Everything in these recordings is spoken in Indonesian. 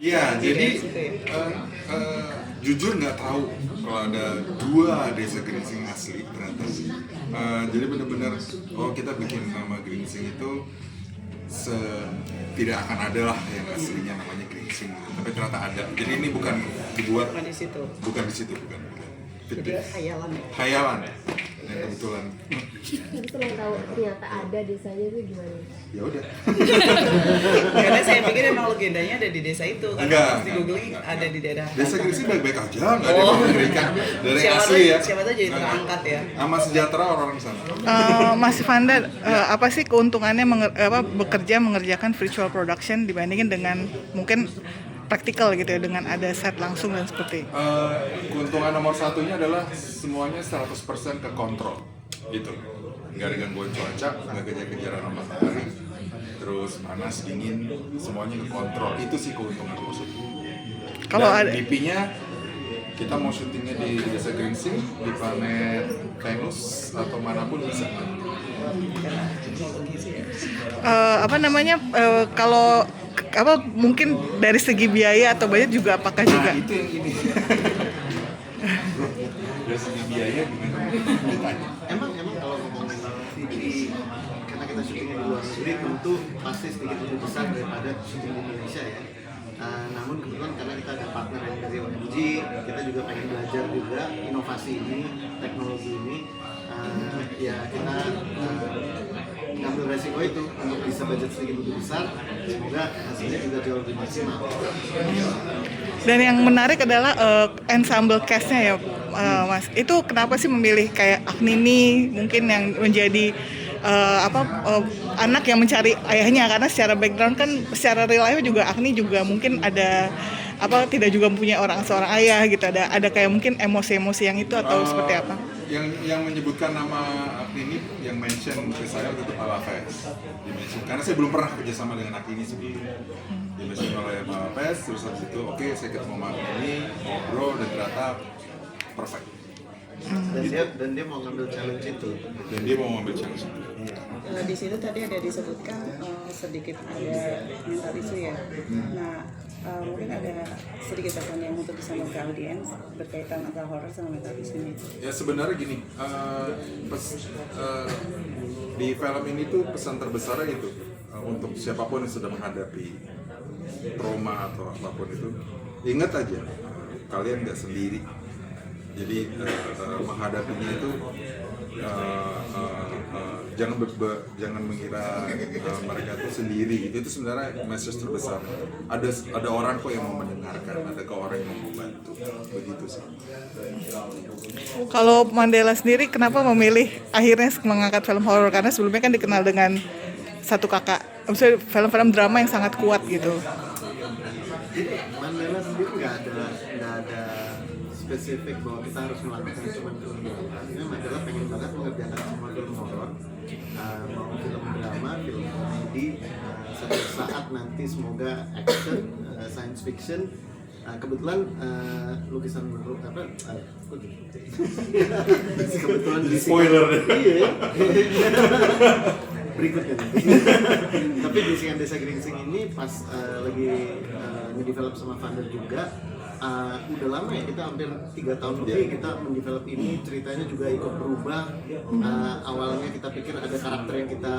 Iya, jadi jujur nggak tahu kalau ada dua desa Gringsing asli ternyata. Jadi benar-benar kita bikin nama Gringsing itu tidak akan ada lah yang aslinya namanya Gringsing, tapi ternyata ada. Jadi ini bukan dibuat Bukan di situ. bukan di situ, bukan. Jadi hayalan ya. Hayalan dan kebetulan Tapi setelah tahu ternyata ada desanya itu gimana? ya udah. Karena saya pikir emang legendanya ada di desa itu. Karena Enggak. pas di googling ada di daerah. Desa Gringsing baik-baik aja, nggak ada yang mengerikan dari asli ya. Siapa tuh jadi terangkat ya. Aman sejahtera orang di sana. Mas Vanda, apa sih keuntungannya bekerja mengerjakan virtual production dibandingin dengan mungkin praktikal gitu ya, dengan ada set langsung dan seperti Keuntungan nomor satunya adalah semuanya 100% ke kontrol gitu, nggak ada gangguan cuaca, nggak kejar-kejaran sama matahari, terus panas dingin, semuanya ke kontrol. Itu sih keuntungan positif. Kalau Dan ada DP-nya kita mau syutingnya di desa Gringsing, di planet Venus atau manapun bisa. Teknologi sih ya. kalau mungkin dari segi biaya atau budget juga apakah Nah juga itu yang ini. Bro, dari segi biaya gimana? Emang kalau ngomongin TV, karena kita syutingnya di luar negeri tentu pasti sedikit lebih besar daripada syuting di Indonesia ya. Namun kebetulan karena kita ada partner yang dari OMG, kita juga pengen belajar juga inovasi ini, teknologi ini. Ya kita ngambil resiko itu untuk bisa budget sedikit lebih besar, semoga hasilnya juga jauh lebih maksimal. dan yang menarik adalah ensemble cast-nya ya, Mas. Itu kenapa sih memilih kayak Agnini mungkin yang menjadi anak yang mencari ayahnya, karena secara background kan secara real life juga Agni juga mungkin ada tidak juga punya seorang ayah gitu, ada kayak mungkin emosi-emosi yang itu atau seperti apa? Yang menyebutkan nama Agnini yang mention ke saya waktu itu Pak Lafes. Karena saya belum pernah kerjasama dengan Agnini sebelumnya. Di-mention oleh Pak Lafes, terus habis itu saya ketemu sama Agnini, ngobrol dan ternyata perfect. Dan dia mau ngambil challenge itu. Dan dia mau ngambil challenge itu. Di situ tadi ada disebutkan sedikit ada mental isu ya. Nah, mungkin ada sedikit pesan yang untuk disampaikan ke audiens berkaitan antara horor sama mental isu ini. Ya sebenarnya gini, di film ini tuh pesan terbesarnya itu untuk siapapun yang sedang menghadapi trauma atau apapun itu, ingat aja kalian nggak sendiri. Jadi menghadapinya itu jangan mengira mereka itu sendiri gitu. Itu sebenarnya message terbesar. Ada orang kok yang mau mendengarkan, ada orang yang mau membantu, begitu sih. Kalau Mandela sendiri kenapa memilih akhirnya mengangkat film horor, karena sebelumnya kan dikenal dengan satu kakak, maksudnya film-film drama yang sangat kuat gitu. Jadi Mandela sendiri nggak ada spesifik bahwa kita harus melakukan cuma film drama. Ini Mandela pengen banget mengerjakan semua film horor, mau film drama, film komedi, suatu saat nanti semoga action, science fiction. Kebetulan lukisan menurut kebetulan di Spoiler. Iya. Berikutnya tapi di Singan Desa Gringsing ini pas lagi ngedevelop sama Vander juga, udah lama ya, kita hampir 3 tahun lebih kita mendevelop ini. Ceritanya juga ikut berubah. Awalnya kita pikir ada karakter yang kita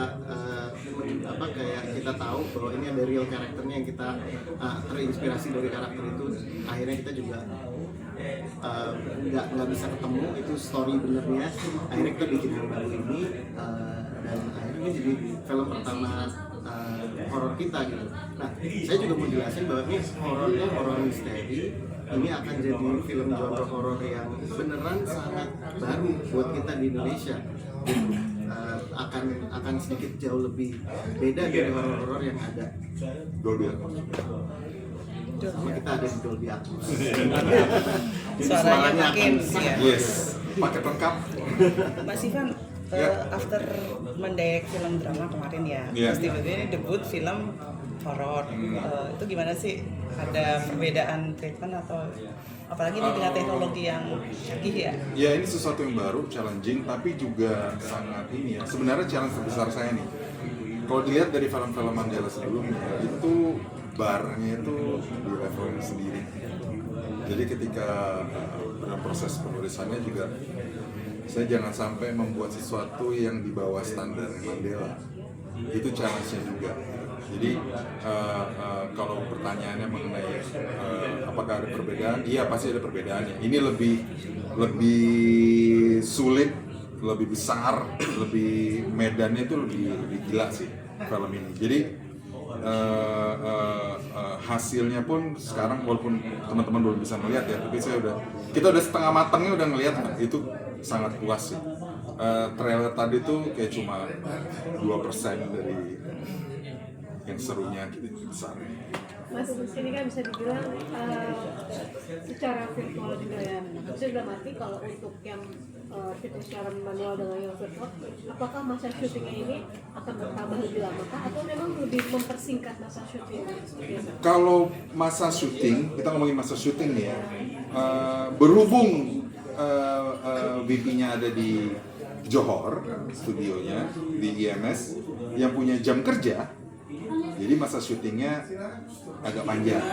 kayak kita tahu bahwa ini ada real karakternya yang kita terinspirasi dari karakter itu. Akhirnya kita juga nggak bisa ketemu itu story benernya. Akhirnya kita bikin yang baru ini, dan akhirnya ini jadi film pertama horor kita gitu. Nah, saya juga mau jelasin bahwa ini horornya horor misteri. Ini akan jadi film genre horor yang beneran sangat baru buat kita di Indonesia. Gitu. Akan sedikit jauh lebih beda dari horor-horor yang ada. Dolby Atmos. Sama kita ada di Dolby Atmos. Suaranya makin ya. Yes, paket lengkap. Mas Ivan, after mendirect film drama kemarin ya, Yeah. terus tiba-tiba ini debut film horor. Itu gimana sih? Ada perbedaan treatment atau apalagi ini dengan teknologi yang canggih ya? Ya ini sesuatu yang baru, challenging, tapi juga sangat ini ya. Sebenarnya challenge terbesar saya nih, kalau dilihat dari film-film Mandela sebelumnya itu barnya itu di level yang sendiri. Jadi ketika dalam proses penulisannya juga saya jangan sampai membuat sesuatu yang di bawah standar Mandela. Itu challenge-nya juga. Jadi kalau pertanyaannya mengenai apakah ada perbedaan, iya pasti ada perbedaannya. Ini lebih sulit, lebih besar, lebih medannya itu lebih gila sih film ini. Jadi hasilnya pun sekarang walaupun teman-teman belum bisa melihat ya, tapi kita udah setengah matangnya udah ngelihat, itu sangat puas sih. Trailer tadi tuh kayak cuma 2% dari yang serunya gitu besar. Mas, ini kan bisa dibilang secara virtual juga ya. Sudah mati kalau untuk yang itu secara manual dengan yang virtual, apakah masa syutingnya ini akan bertambah lebih lama kah atau memang lebih mempersingkat masa syutingnya? Kalau masa syuting, kita ngomongin masa syuting nih ya, berhubung VP-nya ada di Johor, studionya di IMS yang punya jam kerja, jadi masa syutingnya agak panjang.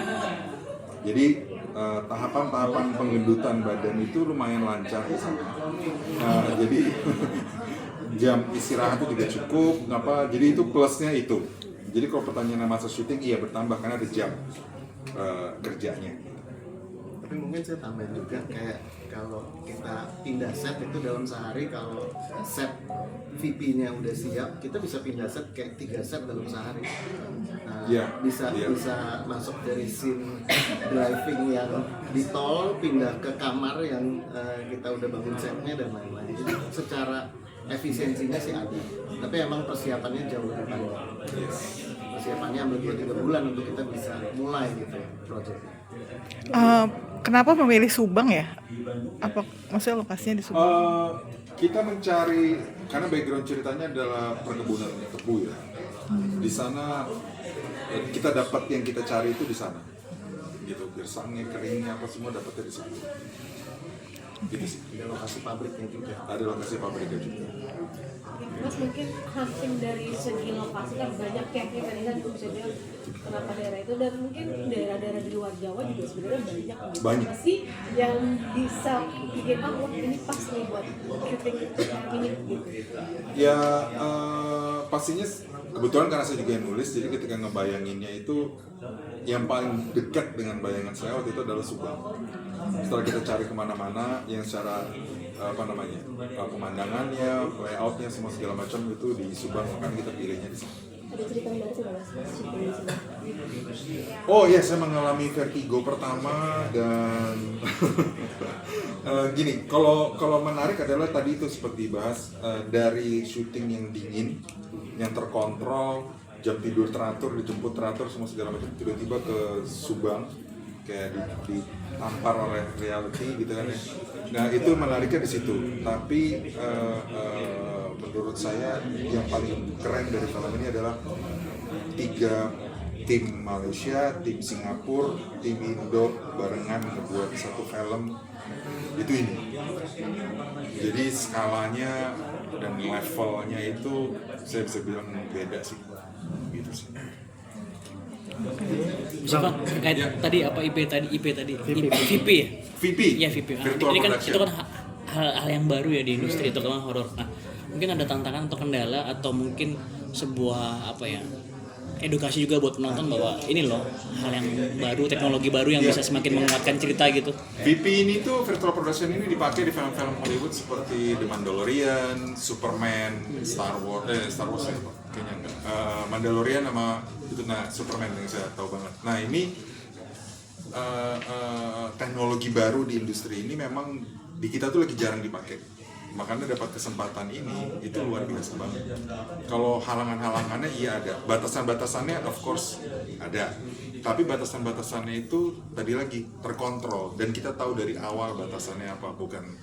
Jadi tahapan-tahapan penggendutan badan itu lumayan lancar di sana. Jadi jam istirahat itu juga cukup, jadi itu plusnya itu. Jadi kalau pertanyaannya masa syuting, iya bertambah karena ada jam kerjanya. Tapi mungkin saya tambahin juga kayak kalau kita pindah set itu dalam sehari, kalau set VP-nya udah siap, kita bisa pindah set kayak 3 set dalam sehari. Bisa masuk dari scene driving yang di tol pindah ke kamar yang kita udah bangun setnya dan lain-lain. Jadi secara efisiensinya sih ada, tapi emang persiapannya jauh lebih panjang. Persiapannya ambil 2-3 bulan untuk kita bisa mulai gitu proyeknya. Kenapa memilih Subang ya? Apa maksudnya lokasinya di Subang? Kita mencari, karena background ceritanya adalah perkebunan tebu ya. Di sana kita dapat yang kita cari itu di sana, gitu. Gersangnya, keringnya, apa semua dapatnya di situ. Gitu sih. Ada lokasi pabriknya juga. Ada lokasi pabriknya juga. Mas, mungkin hunting dari segi lokasi kan banyak ya, tadi kan bisa bilang kenapa daerah itu, dan mungkin daerah-daerah di luar Jawa juga sebenarnya banyak gitu. Banyak. Apa sih yang bisa bikin ini pas nih buat syuting ini gitu? Ya pastinya kebetulan karena saya juga yang nulis, jadi ketika ngebayanginnya itu yang paling dekat dengan bayangan saya waktu itu adalah Subang. Setelah kita cari kemana-mana yang secara pemandangannya, layoutnya, semua segala macam itu di Subang, makanya kita pilihnya di sana. Ada cerita menarik nggak mas syuting di Subang? Oh iya, saya mengalami vertigo pertama dan gini, kalau menarik adalah tadi itu seperti bahas dari syuting yang dingin, yang terkontrol, jam tidur teratur, dijemput teratur, semua segala macam, tiba-tiba ke Subang kayak ditampar oleh reality gitu kan ya. Nah itu menariknya di situ. Tapi menurut saya yang paling keren dari film ini adalah 3 tim Malaysia, tim Singapura, tim Indo barengan membuat satu film itu ini. Jadi skalanya dan levelnya itu saya bisa bilang beda sih, gitu sih. Siapa terkait tadi apa IP tadi VP ya? VP. Iya VP. Virtual Ini kan production. itu kan hal yang baru ya di industri terutama horor. Nah, mungkin ada tantangan atau kendala atau mungkin sebuah edukasi juga buat penonton bahwa ini loh hal yang baru, teknologi baru yang bisa semakin menguatkan cerita gitu. VP ini tuh virtual production ini dipakai di film-film Hollywood seperti The Mandalorian, Superman, Star Wars ya, kayaknya enggak. Mandalorian sama itu, Superman yang saya tahu banget. Nah ini teknologi baru di industri ini memang di kita tuh lagi jarang dipakai. Makanya dapat kesempatan ini itu luar biasa banget. Kalau halangan-halangannya iya ada, batasan-batasannya of course ada. Tapi batasan-batasannya itu tadi lagi terkontrol dan kita tahu dari awal batasannya apa, bukan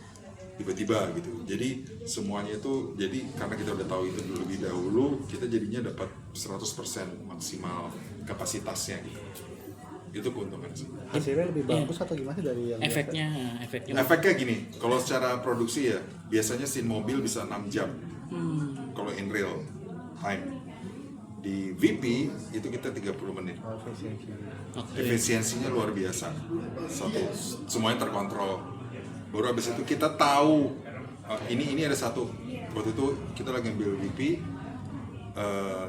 tiba-tiba gitu. Jadi semuanya itu karena kita udah tahu itu lebih dahulu, kita jadinya dapat 100% maksimal kapasitasnya gitu. Itu keuntungan sih. Hasilnya lebih bagus atau gimana dari yang Efeknya Efeknya gini, kalau secara produksi ya biasanya scene mobil bisa 6 jam. Kalau in real time. Di VP itu kita 30 menit. Efisiensinya luar biasa. Satu, semuanya terkontrol. Baru habis itu kita tahu ini ada satu. Waktu itu kita lagi ambil VP,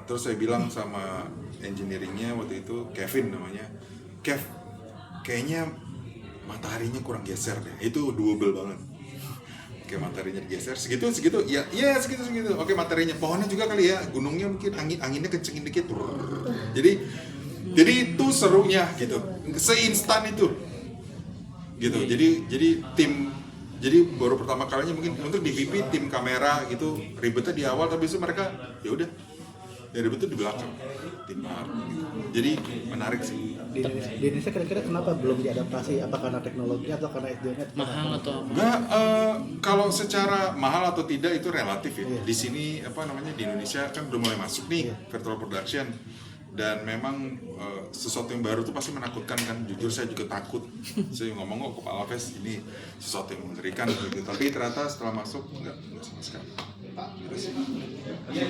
terus saya bilang sama engineeringnya waktu itu, Kevin namanya, Kev, kayaknya mataharinya kurang geser deh. Itu doable banget. Oke, mataharinya digeser segitu ya segitu oke, mataharinya, pohonnya juga kali ya, gunungnya mungkin anginnya kencengin dikit. Jadi itu serunya gitu, seinstan itu gitu. Jadi baru pertama kalinya mungkin untuk di VP tim kamera gitu ribetnya di awal, tapi itu mereka ya udah ya ribet itu di belakang tim art gitu. Jadi menarik sih. Di Indonesia kira-kira kenapa belum diadaptasi? Apa karena teknologi atau karena SDM-nya? Mahal atau apa? Enggak, kalau secara mahal atau tidak itu relatif ya. Di sini di Indonesia kan udah mulai masuk nih virtual production, dan memang sesuatu yang baru tuh pasti menakutkan kan. Jujur saya juga takut. Saya ngomong kepala fest ini sesuatu yang mengerikan gitu. Tapi ternyata setelah masuk enggak sama sekali. Gitu sih. Oke.